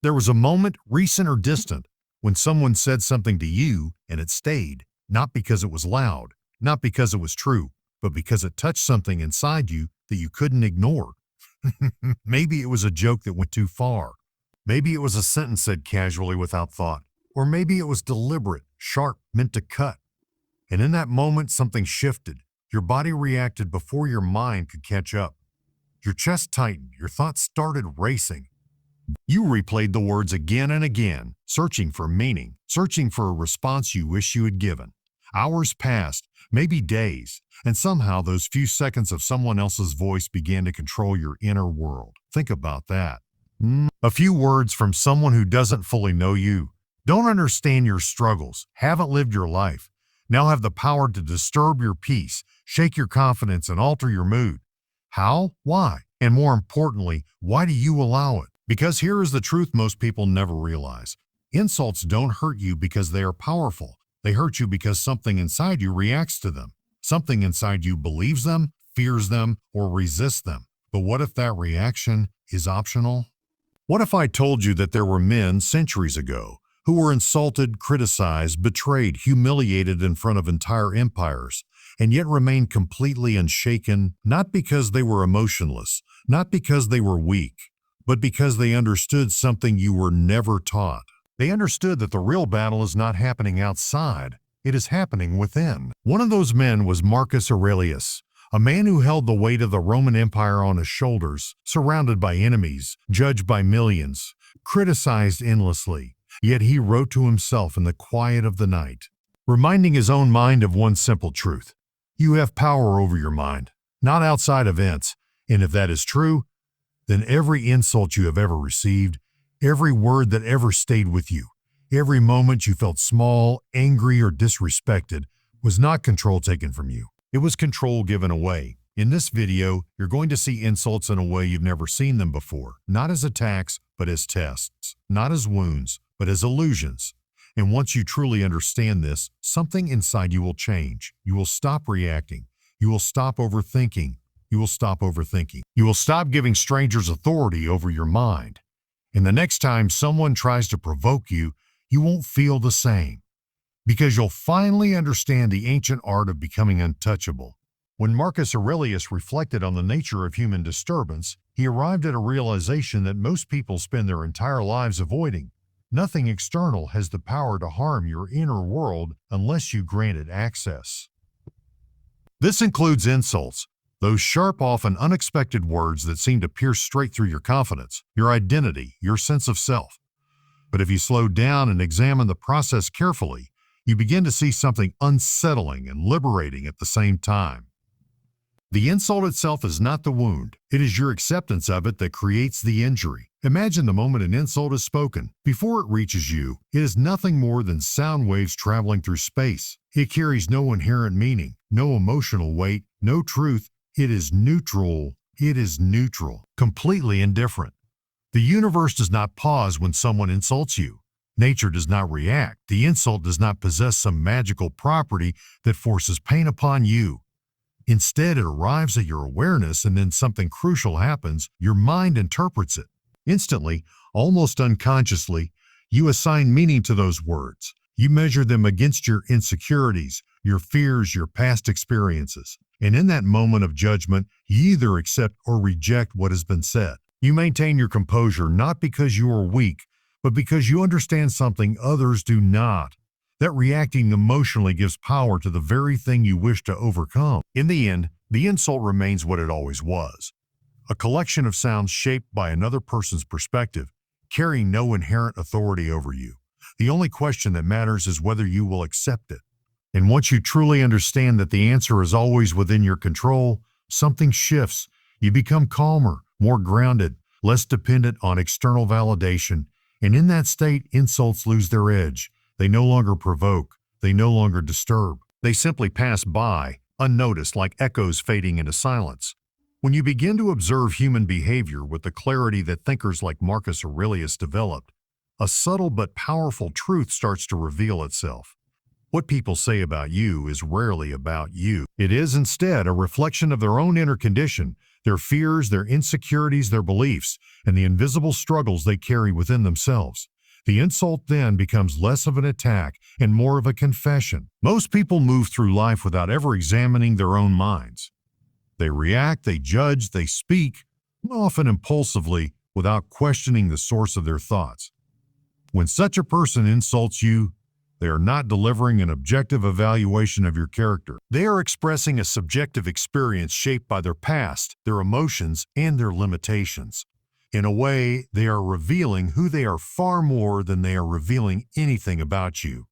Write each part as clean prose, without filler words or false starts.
There was a moment, recent or distant, when someone said something to you and it stayed, not because it was loud, not because it was true, but because it touched something inside you that you couldn't ignore. Maybe it was a joke that went too far. Maybe it was a sentence said casually without thought. Or maybe it was deliberate, sharp, meant to cut. And in that moment, something shifted. Your body reacted before your mind could catch up. Your chest tightened, your thoughts started racing. You replayed the words again and again, searching for meaning, searching for a response you wish you had given. Hours passed, maybe days, and somehow those few seconds of someone else's voice began to control your inner world. Think about that. A few words from someone who doesn't fully know you, don't understand your struggles, haven't lived your life, now have the power to disturb your peace, shake your confidence, and alter your mood. How? Why? And more importantly, why do you allow it? Because here is the truth most people never realize. Insults don't hurt you because they are powerful. They hurt you because something inside you reacts to them. Something inside you believes them, fears them, or resists them. But what if that reaction is optional? What if I told you that there were men centuries ago who were insulted, criticized, betrayed, humiliated in front of entire empires, and yet remained completely unshaken, not because they were emotionless, not because they were weak, but because they understood something you were never taught. They understood that the real battle is not happening outside, it is happening within. One of those men was Marcus Aurelius, a man who held the weight of the Roman Empire on his shoulders, surrounded by enemies, judged by millions, criticized endlessly. Yet he wrote to himself in the quiet of the night, reminding his own mind of one simple truth. You have power over your mind, not outside events. And if that is true, then every insult you have ever received, every word that ever stayed with you, every moment you felt small, angry, or disrespected was not control taken from you. It was control given away. In this video, you're going to see insults in a way you've never seen them before, not as attacks, but as tests, not as wounds, but as illusions. And once you truly understand this, something inside you will change. You will stop reacting. You will stop overthinking. You will stop overthinking. You will stop giving strangers authority over your mind. And the next time someone tries to provoke you, you won't feel the same. Because you'll finally understand the ancient art of becoming untouchable. When Marcus Aurelius reflected on the nature of human disturbance, he arrived at a realization that most people spend their entire lives avoiding. Nothing external has the power to harm your inner world unless you grant it access. This includes insults, those sharp, often unexpected words that seem to pierce straight through your confidence, your identity, your sense of self. But if you slow down and examine the process carefully, you begin to see something unsettling and liberating at the same time. The insult itself is not the wound. It is your acceptance of it that creates the injury. Imagine the moment an insult is spoken. Before it reaches you, it is nothing more than sound waves traveling through space. It carries no inherent meaning, no emotional weight, no truth. It is neutral. It is neutral, completely indifferent. The universe does not pause when someone insults you. Nature does not react. The insult does not possess some magical property that forces pain upon you. Instead, it arrives at your awareness, and then something crucial happens. Your mind interprets it. Instantly, almost unconsciously, you assign meaning to those words. You measure them against your insecurities, your fears, your past experiences. And in that moment of judgment, you either accept or reject what has been said. You maintain your composure not because you are weak, but because you understand something others do not. That reacting emotionally gives power to the very thing you wish to overcome. In the end, the insult remains what it always was. A collection of sounds shaped by another person's perspective, carrying no inherent authority over you. The only question that matters is whether you will accept it. And once you truly understand that the answer is always within your control, something shifts. You become calmer, more grounded, less dependent on external validation. And in that state, insults lose their edge. They no longer provoke. They no longer disturb. They simply pass by, unnoticed, like echoes fading into silence. When you begin to observe human behavior with the clarity that thinkers like Marcus Aurelius developed, a subtle but powerful truth starts to reveal itself. What people say about you is rarely about you. It is instead a reflection of their own inner condition, their fears, their insecurities, their beliefs, and the invisible struggles they carry within themselves. The insult then becomes less of an attack and more of a confession. Most people move through life without ever examining their own minds. They react, they judge, they speak, often impulsively, without questioning the source of their thoughts. When such a person insults you, they are not delivering an objective evaluation of your character. They are expressing a subjective experience shaped by their past, their emotions, and their limitations. In a way, they are revealing who they are far more than they are revealing anything about you.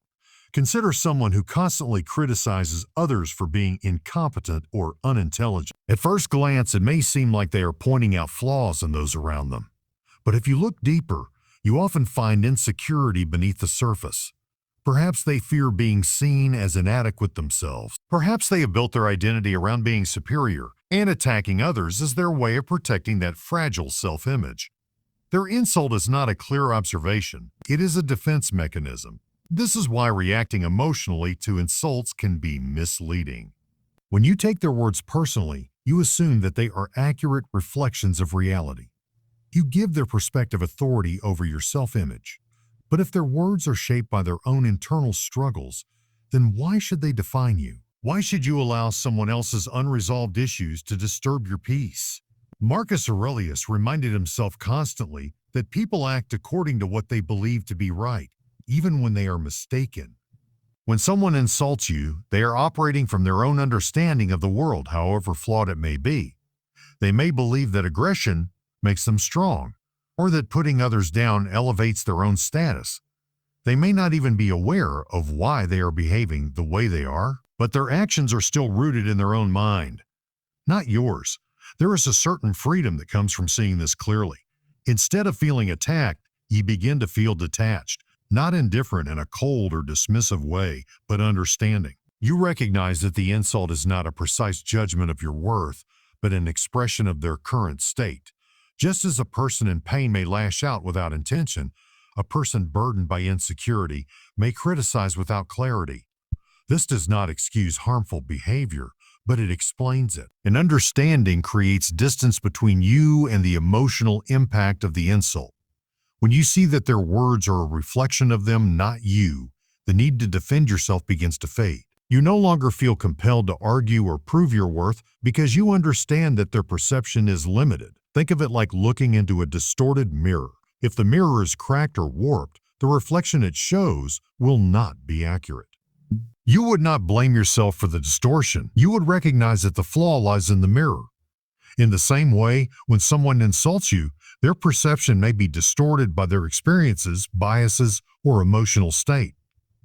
Consider someone who constantly criticizes others for being incompetent or unintelligent. At first glance, it may seem like they are pointing out flaws in those around them. But if you look deeper, you often find insecurity beneath the surface. Perhaps they fear being seen as inadequate themselves. Perhaps they have built their identity around being superior, and attacking others is their way of protecting that fragile self-image. Their insult is not a clear observation. It is a defense mechanism. This is why reacting emotionally to insults can be misleading. When you take their words personally, you assume that they are accurate reflections of reality. You give their perspective authority over your self-image. But if their words are shaped by their own internal struggles, then why should they define you? Why should you allow someone else's unresolved issues to disturb your peace? Marcus Aurelius reminded himself constantly that people act according to what they believe to be right, even when they are mistaken. When someone insults you, they are operating from their own understanding of the world, however flawed it may be. They may believe that aggression makes them strong, or that putting others down elevates their own status. They may not even be aware of why they are behaving the way they are, but their actions are still rooted in their own mind, not yours. There is a certain freedom that comes from seeing this clearly. Instead of feeling attacked, you begin to feel detached, not indifferent in a cold or dismissive way, but understanding. You recognize that the insult is not a precise judgment of your worth, but an expression of their current state. Just as a person in pain may lash out without intention, a person burdened by insecurity may criticize without clarity. This does not excuse harmful behavior, but it explains it. An understanding creates distance between you and the emotional impact of the insult. When you see that their words are a reflection of them, not you, the need to defend yourself begins to fade. You no longer feel compelled to argue or prove your worth because you understand that their perception is limited. Think of it like looking into a distorted mirror. If the mirror is cracked or warped, the reflection it shows will not be accurate. You would not blame yourself for the distortion. You would recognize that the flaw lies in the mirror. In the same way, when someone insults you, their perception may be distorted by their experiences, biases, or emotional state.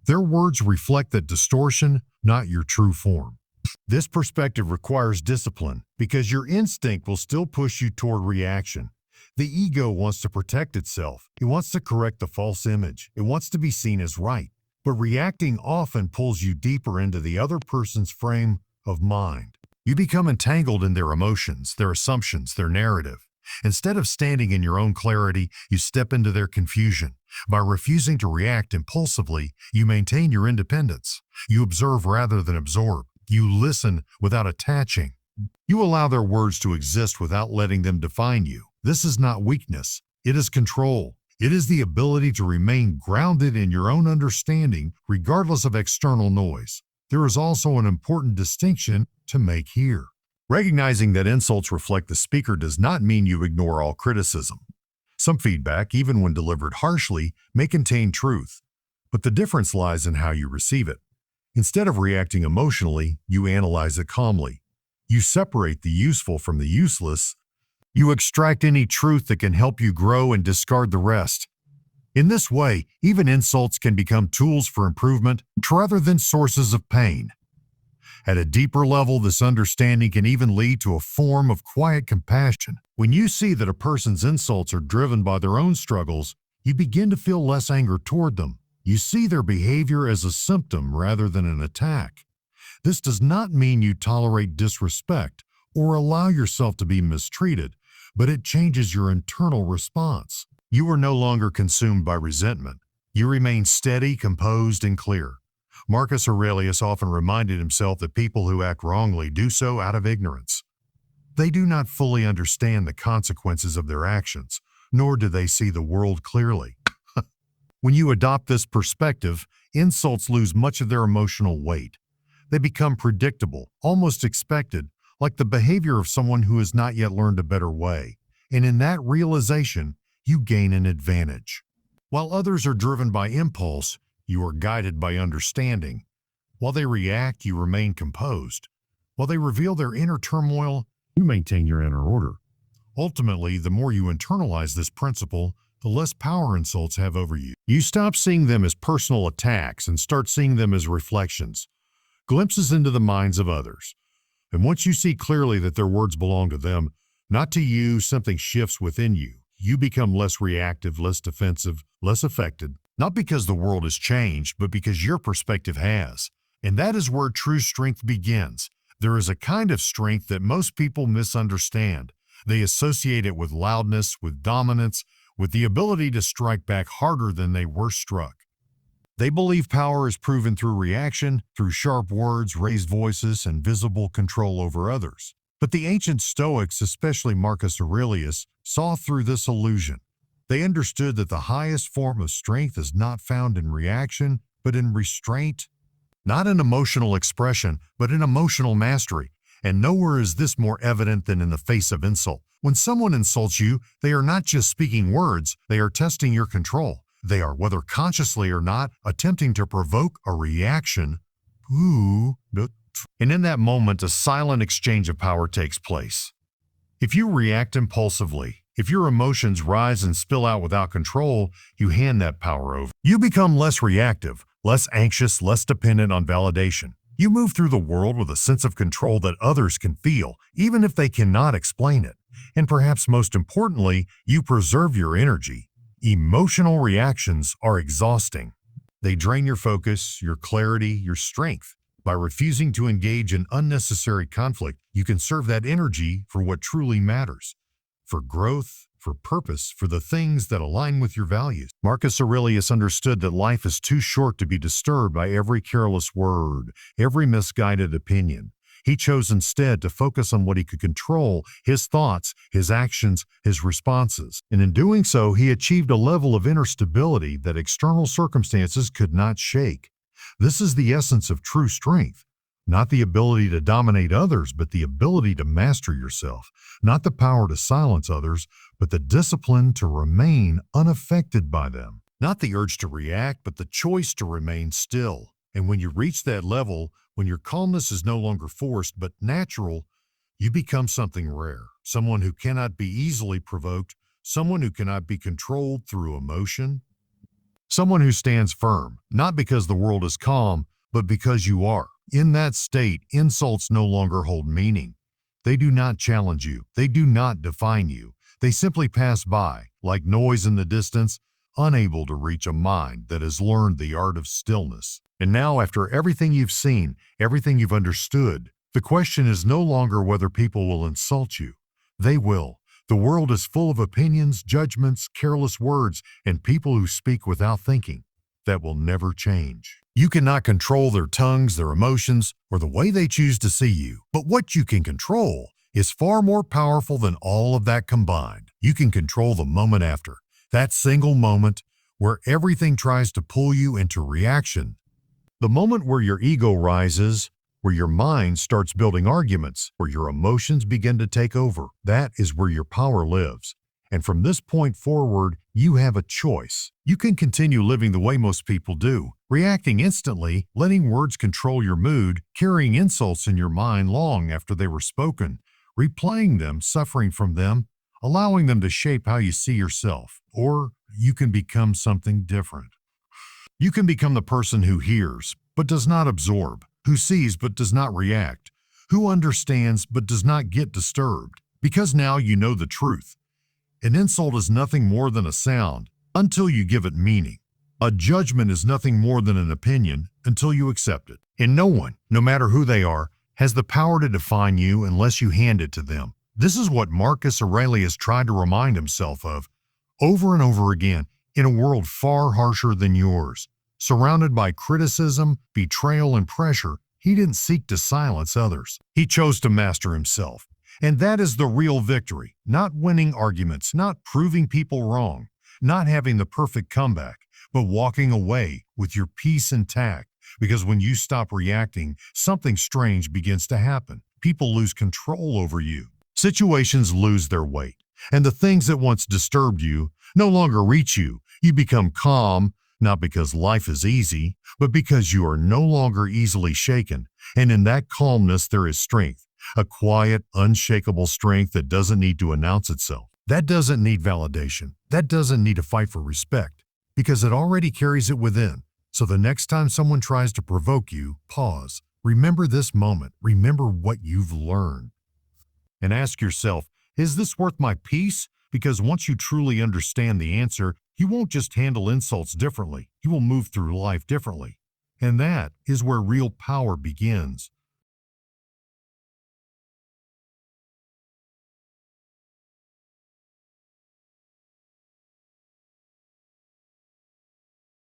Their words reflect that distortion, not your true form. This perspective requires discipline because your instinct will still push you toward reaction. The ego wants to protect itself. It wants to correct the false image. It wants to be seen as right. But reacting often pulls you deeper into the other person's frame of mind. You become entangled in their emotions, their assumptions, their narrative. Instead of standing in your own clarity, you step into their confusion. By refusing to react impulsively, you maintain your independence. You observe rather than absorb. You listen without attaching. You allow their words to exist without letting them define you. This is not weakness. It is control. It is the ability to remain grounded in your own understanding regardless of external noise. There is also an important distinction to make here. Recognizing that insults reflect the speaker does not mean you ignore all criticism. Some feedback, even when delivered harshly, may contain truth, but the difference lies in how you receive it. Instead of reacting emotionally, you analyze it calmly. You separate the useful from the useless. You extract any truth that can help you grow and discard the rest. In this way, even insults can become tools for improvement rather than sources of pain. At a deeper level, this understanding can even lead to a form of quiet compassion. When you see that a person's insults are driven by their own struggles, you begin to feel less anger toward them. You see their behavior as a symptom rather than an attack. This does not mean you tolerate disrespect or allow yourself to be mistreated, but it changes your internal response. You are no longer consumed by resentment. You remain steady, composed, and clear. Marcus Aurelius often reminded himself that people who act wrongly do so out of ignorance. They do not fully understand the consequences of their actions, nor do they see the world clearly. When you adopt this perspective, insults lose much of their emotional weight. They become predictable, almost expected, like the behavior of someone who has not yet learned a better way. And in that realization, you gain an advantage. While others are driven by impulse, you are guided by understanding. While they react, you remain composed. While they reveal their inner turmoil, you maintain your inner order. Ultimately, the more you internalize this principle, the less power insults have over you. You stop seeing them as personal attacks and start seeing them as reflections, glimpses into the minds of others. And once you see clearly that their words belong to them, not to you, something shifts within you. You become less reactive, less defensive, less affected, not because the world has changed, but because your perspective has. And that is where true strength begins. There is a kind of strength that most people misunderstand. They associate it with loudness, with dominance, with the ability to strike back harder than they were struck. They believe power is proven through reaction, through sharp words, raised voices, and visible control over others. But the ancient Stoics, especially Marcus Aurelius, saw through this illusion. They understood that the highest form of strength is not found in reaction, but in restraint, not in emotional expression, but in emotional mastery. And nowhere is this more evident than in the face of insult. When someone insults you, they are not just speaking words, they are testing your control. They are, whether consciously or not, attempting to provoke a reaction. And in that moment, a silent exchange of power takes place. If you react impulsively, if your emotions rise and spill out without control, you hand that power over. You become less reactive, less anxious, less dependent on validation. You move through the world with a sense of control that others can feel, even if they cannot explain it. And perhaps most importantly, you preserve your energy. Emotional reactions are exhausting. They drain your focus, your clarity, your strength. By refusing to engage in unnecessary conflict, you conserve that energy for what truly matters. For growth, for purpose, for the things that align with your values. Marcus Aurelius understood that life is too short to be disturbed by every careless word, every misguided opinion. He chose instead to focus on what he could control, his thoughts, his actions, his responses. And in doing so, he achieved a level of inner stability that external circumstances could not shake. This is the essence of true strength. Not the ability to dominate others, but the ability to master yourself. Not the power to silence others, but the discipline to remain unaffected by them. Not the urge to react, but the choice to remain still. And when you reach that level, when your calmness is no longer forced but natural, you become something rare. Someone who cannot be easily provoked, someone who cannot be controlled through emotion. Someone who stands firm, not because the world is calm, but because you are. In that state, insults no longer hold meaning. They do not challenge you. They do not define you. They simply pass by, like noise in the distance, unable to reach a mind that has learned the art of stillness. And now, after everything you've seen, everything you've understood, the question is no longer whether people will insult you. They will. The world is full of opinions, judgments, careless words, and people who speak without thinking. That will never change. You cannot control their tongues, their emotions, or the way they choose to see you. But what you can control is far more powerful than all of that combined. You can control the moment after, that single moment where everything tries to pull you into reaction. The moment where your ego rises, where your mind starts building arguments, where your emotions begin to take over. That is where your power lives. And from this point forward, you have a choice. You can continue living the way most people do, reacting instantly, letting words control your mood, carrying insults in your mind long after they were spoken, replaying them, suffering from them, allowing them to shape how you see yourself. Or you can become something different. You can become the person who hears, but does not absorb, who sees but does not react, who understands but does not get disturbed, because now you know the truth. An insult is nothing more than a sound until you give it meaning. A judgment is nothing more than an opinion until you accept it. And no one, no matter who they are, has the power to define you unless you hand it to them. This is what Marcus Aurelius tried to remind himself of over and over again in a world far harsher than yours. Surrounded by criticism, betrayal, and pressure, he didn't seek to silence others. He chose to master himself. And that is the real victory, not winning arguments, not proving people wrong, not having the perfect comeback, but walking away with your peace intact. Because when you stop reacting, something strange begins to happen. People lose control over you. Situations lose their weight. And the things that once disturbed you no longer reach you. You become calm, not because life is easy, but because you are no longer easily shaken. And in that calmness, there is strength, a quiet, unshakable strength that doesn't need to announce itself. That doesn't need validation. That doesn't need to fight for respect, because it already carries it within. So the next time someone tries to provoke you, pause. Remember this moment. Remember what you've learned. And ask yourself, is this worth my peace? Because once you truly understand the answer, you won't just handle insults differently. You will move through life differently. And that is where real power begins.